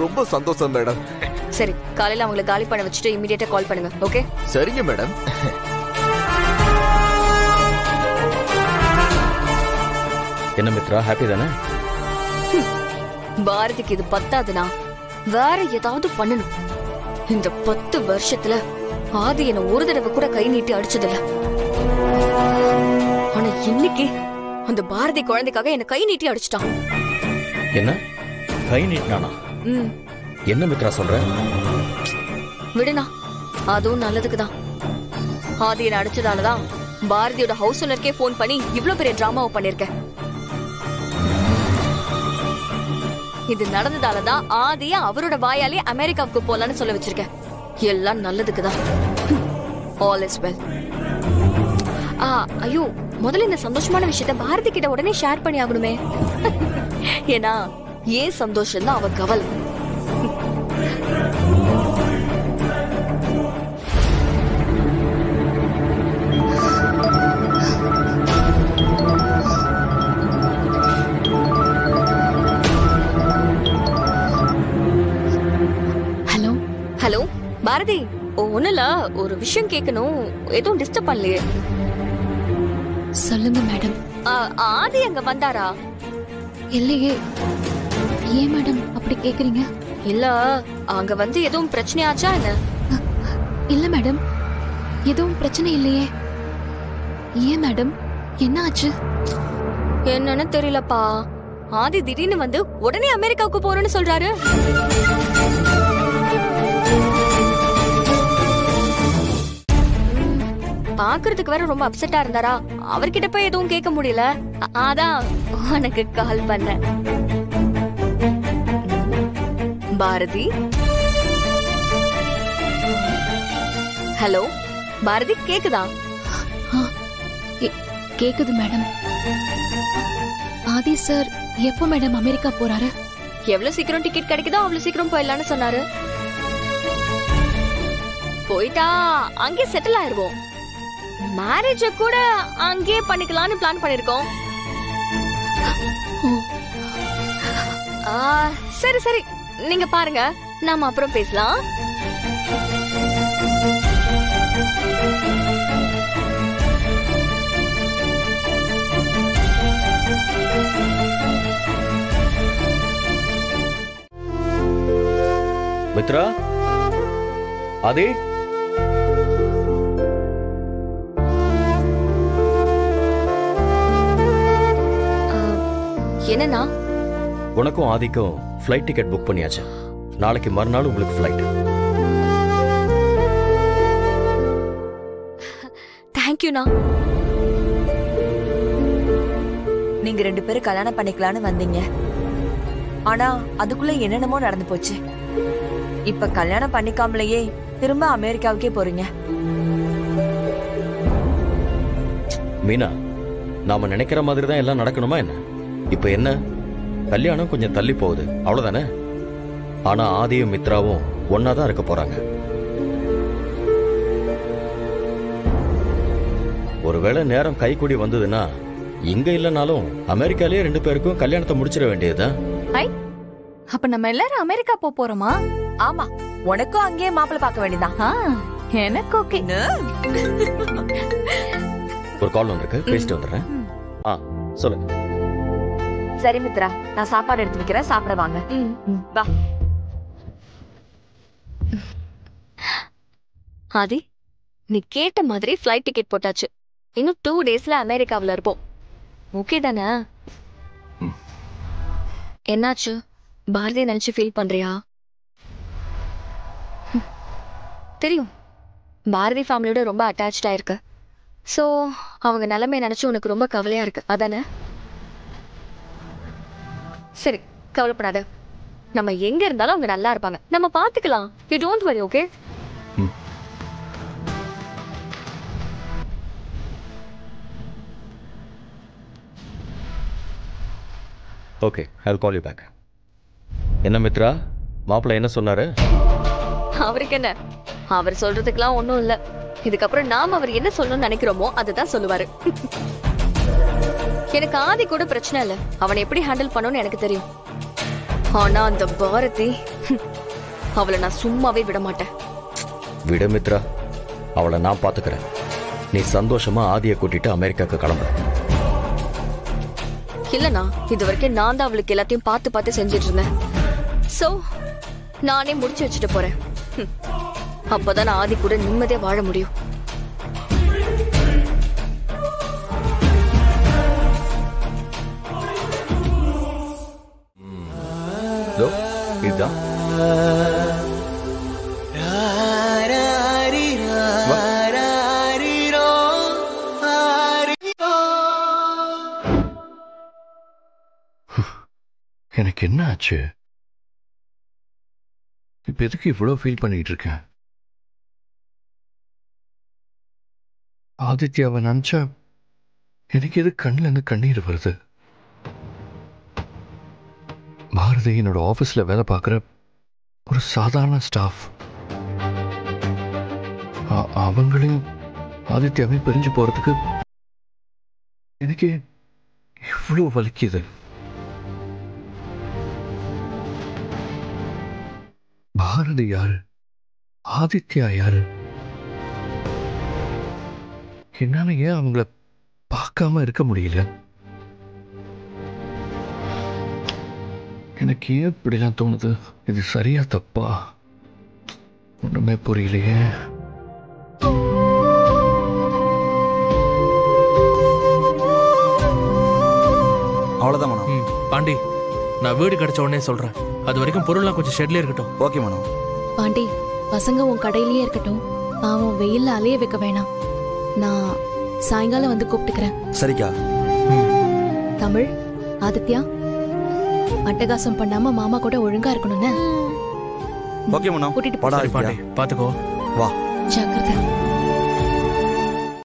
ரொம்ப சந்தோஷம் மேடம். சரி, காலையில அவங்களை காலி பண்ண வச்சுட்டு இமிடியேட்டா கால் பண்ணுங்க. ஓகே? சரிங்க மேடம். என்ன மித்ரா, ஹாப்பி தானே? பாரதிக்கு இது பத்தாதுனா வேற ஏதாவது பண்ணணும். இந்த 10 வருஷத்துல ஆதி என்ன ஒரு தடவை கூட கை நீட்டி அடிச்சதில்ல. ஆனா இன்னைக்கு அந்த பாரதி குழந்தைக்காக என்ன கை நீட்டி அடிச்சிட்டான். என்ன கை நீட்டினானா? என்ன மித்ரா சொல்ற? விடுனா, அதுவும் நல்லதுக்குதான். ஆதி என்ன அடிச்சதாலதான் பாரதியோட ஹவுஸ் ஓனருக்கே போன் பண்ணி இவ்ளோ பெரிய டிராமாவை பண்ணிருக்கேன். இது நடந்ததாலதான் ஆதிய அவரோட வாயாலே அமெரிக்காவுக்கு போலான்னு சொல்ல வச்சிருக்கேன். எல்லாம் நல்லதுக்குதான். All is well. ஐயோ, முதல்ல இந்த சந்தோஷமான விஷயத்த பாரதி கிட்ட உடனே ஷேர் பண்ணி ஆகணுமே. ஏன்னா ஏன் சந்தோஷம் தான் அவ கவலை. ஹலோ பாரதி, ஒண்ணுல ஒரு விஷயம் கேட்கணும். எதுவும் டிஸ்டர்ப் பண்ணலையே? சொல்லுங்க மேடம். ஆதி அங்க வந்தாரா? இல்லையே. ஏன் மேடம் அப்படி கேக்குறீங்க? இல்ல, அங்க வந்து எதுவும் பிரச்சனையாச்சா என்ன? இல்ல மேடம், எதுவும் பிரச்சனை இல்லையே. ஏன் மேடம், என்ன ஆச்சு? என்னன்னு தெரியலப்பா. ஆதி திடீர்னு வந்து உடனே அமெரிக்காவுக்கு போறேன்னு சொல்றாரு. பாக்குறதுக்கு வேற ரொம்ப அப்செட்டா இருந்தாரா. அவர்கிட்ட போய் எதுவும் கேட்க முடியல. அதான் உனக்கு கால் பண்ண. பாரதி, ஹலோ பாரதி, கேக்குதா? கேக்குது மேடம். ஆதி சார் எப்போ மேடம் அமெரிக்கா போறாரு? எவ்வளவு சீக்கிரம் டிக்கெட் கிடைக்குதோ அவ்வளவு சீக்கிரம் போயிடலான்னு சொன்னாரு. போயிட்டா அங்கே செட்டில் ஆயிருவோம். மேரேஜ கூட அங்கே பண்ணிக்கலாம்னு பிளான் பண்ணிருக்கோம். சரி சரி, நீங்க பாருங்க, நாம அப்புறம் பேசலாம். மித்ரா, ஆதி, என்னன்னா? உனக்கும் ஆதிக்கும் ஃப்ளைட் டிக்கெட் புக் பண்ணியாச்சு. நாளைக்கு மறுநாள் உங்களுக்கு ஃப்ளைட். தேங்க்யூண்ணா. நீங்க 2 பேரும் கல்யாணம் பண்ணிக்கலான்னு வந்தீங்க. ஆனா அதுக்குள்ள என்னென்னமோ நடந்து போச்சு. இப்ப கல்யாணம் பண்ணிக்காமலேயே திரும்ப அமெரிக்காவுக்கே போறீங்க. மீனா, நாம நினைக்கிற மாதிரி தான் எல்லாம் நடக்கணுமா என்ன? இப்ப என்ன, கல்யாணம் கொஞ்சம் தள்ளி போகுது, அவ்வளவுதானே. ஆனா ஆதியும் மித்ராவும் ஒன்னாதான் இருக்க போறாங்க. ஒருவேளை நேரம் கைக்கூடி வந்ததுன்னா இங்க இல்லனாலும் அமெரிக்காலயே 2 பேருக்கும் கல்யாணத்தை முடிச்சிட வேண்டியதுதான். அப்ப நம்ம எல்லாரும் அமெரிக்கா போறோமா? ஆமா, உனக்கும் அங்கேயே மாப்பிள்ளை பார்க்க வேண்டியதான். எனக்கு ஓகே. ஒரு கால் வந்திருக்கு, பேசிட்டு வந்துடுறேன். சொல்லுங்க. சரி மித்ரா, நான் சாப்பாடு எடுத்து வைக்கிறேன், சாப்பிட வாங்க. வா. ஆதி, நீ கேட்ட மாதிரி ஃப்ளைட் டிக்கெட் போட்டாச்சு. இன்னும் 2 டேஸ்ல அமெரிக்காவுல இருப்போம். ஓகே தானே? என்னாச்சு? பாரதியை நினைச்சு ஃபீல் பண்றியா? தெரியும், பாரதி ஃபேமிலியோட ரொம்ப அட்டாச்சா இருக்கு. சோ அவங்க நிலைமையை நினைச்சு உனக்கு ரொம்ப கவலையா இருக்கு, அதானே? சரி, கவலைப்படாத. நம்ம எங்க இருந்தாலும் அவங்க நல்லா இருப்பாங்க. நம்ம பாத்துக்கலாம். You don't worry, okay? Okay, I'll call you back. என்ன மித்ரா, மாப்பிள்ளை என்ன சொன்னாரு? அவருக்கு என்ன, அவர் சொல்றதுக்கெல்லாம் ஒண்ணும் இல்ல. இதுக்கப்புறம் நாம அவர் என்ன சொல்லணும்னு நினைக்கிறோமோ அதுதான் சொல்லுவாரு. எனக்கு ஆதி கூட பிரச்சனை இல்ல. அவனை எப்படி ஹேண்டில் பண்ணணும்னு எனக்கு தெரியும். ஆனா அந்த பாரதி அவளை நான் சும்மாவே விட மாட்டேன். விட மித்ரா, அவளை நான் பாத்துக்கிறேன். நீ சந்தோஷமா ஆதியை கூட்டிட்டு அமெரிக்காக்கு கிளம்புற. இல்லனா இது வரைக்கும் நான் தான் அவளுக்கு எல்லாத்தையும் பார்த்து பார்த்து செஞ்சிட்டு இருந்தேன். சோ நானே முடிச்சு வச்சுட்டு போறேன். அப்பதான் நான் ஆதி கூட நிம்மதியா வாழ முடியும். இதுதான் எனக்கு என்ன ஆச்சு? இப்ப எதுக்கு இவ்வளவு ஃபீல் பண்ணிட்டு இருக்கேன்? ஆதித்யாவை நினைச்சா எனக்கு எது கண்ணுல இருந்து கண்ணீர் வருது? பாரதி என்னோட ஆபீஸ்ல வேலை பார்க்குற ஒரு சாதாரண ஸ்டாஃப். அவங்களையும் ஆதித்யாவையும் பிரிஞ்சு போறதுக்கு எனக்கு இவ்வளவு வலிக்குது. பாரதி யாரு? ஆதித்யா யாரு? என்னால ஏன் அவங்கள பார்க்காம இருக்க முடியல? எனக்கு ஏன் இப்படிலாம் தோணுது? இது சரியா தப்பா? ஒண்ணுமே புரியலையே. அவ்வளவுதான் மனோ. பாண்டி, நான் வீடு கிடைச்ச உடனே சொல்றேன். அது வரைக்கும் பொருள்லாம் கொஞ்சம் ஷெட்ல இருக்கட்டும். ஓகே மனோ. பாண்டி, பசங்க உன் கடையிலேயே இருக்கட்டும். பாவம் வெயில்ல அலைய வைக்க வேணாம். நான் சாயங்காலம் வந்து கூப்பிட்டுக்கிறேன். சரிக்கா. தமிழ், ஆதித்யா, அட்டகாசம் பண்ணாம மாமா கூட ஒழுங்கா இருக்கணும்னு. ஓகே மனோ. கூட்டிட்டு படா பாண்டி, பாத்துக்கோ. வா. ஜாக்கிரதை.